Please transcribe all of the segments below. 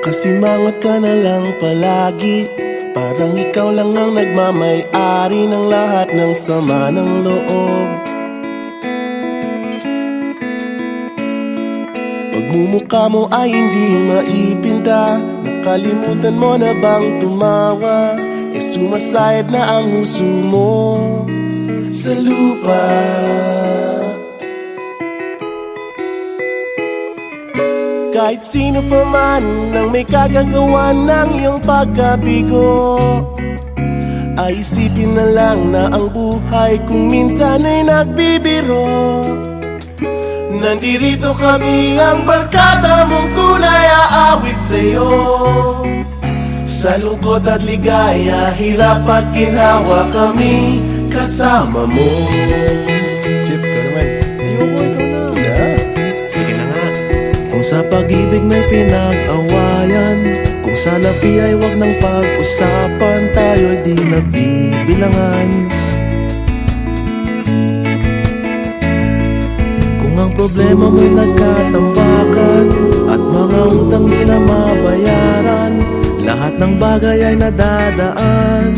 Nakasimangot ka na lang palagi, parang ikaw lang ang nagmamay-ari ng lahat ng sama ng loob. Pagmumukha mo ay hindi maipinta, nakalimutan mo na bang tumawa? E sumasayad na ang huso mo sa lupa. Kahit sino pa man ang may kagagawa ng iyong pagkabigo, ay isipin na lang na ang buhay kung minsan ay nagbibiro. Nandirito kami ang barkada mong tunay aawit sa'yo. Sa lungkot at ligaya, hirap at ginhawa kami kasama mo. Chip, ka naman. Ayoko, ikaw na. Sige na nga. Kung sa pag-ibig may pinag-awayan, kung sa labi ay wag nang pag-usapan, tayo'y di nagbibilangan. Kung ang problema mo'y nagkatambakan at mga utang di na mabayaran, lahat ng bagay ay nadadaan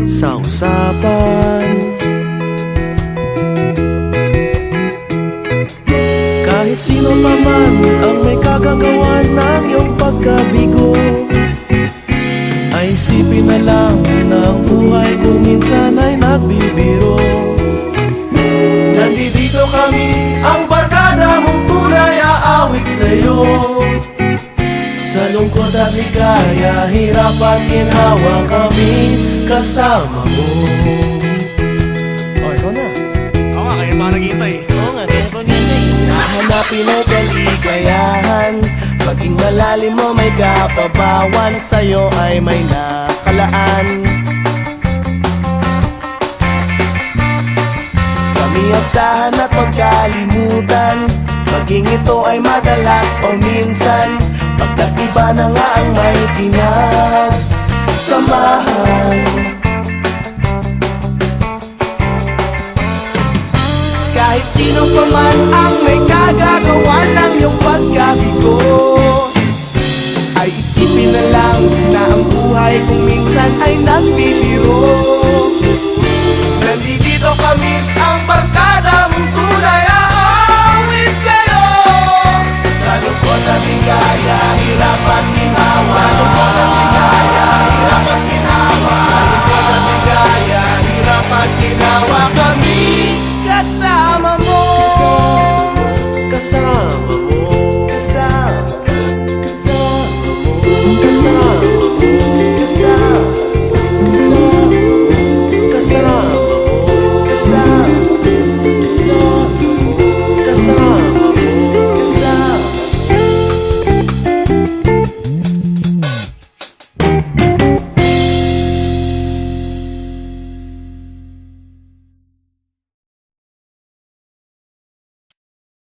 sa usapan. Kahit sino pa man ang may kagagawa ng iyong pagkabigo, ay isipin na lang na ang buhay kung minsan ay nagbibiro. Nandito kami, ang barkada mong tunay aawit sa'yo. Sa lungkot at ligaya, hirap at ginhawa kami kasama mo. Oh, ikaw na. Oo nga, kayo mga naghihintay. Oo nga, kaya ko nintay. Hanapin ay kaligayahan, maging malalim mo may kapabawan, sa'yo ay may nakalaan. Kami asahan at magkalimutan, maging ito ay madalas o minsan, pagkat iba na nga ang may pinagsamahan. Kahit sino pa man ang may kagagawa ng iyong pagkabigo, ay isipin na lang na ang buhay kung minsan ay nagbibiro. Nandito kami, ang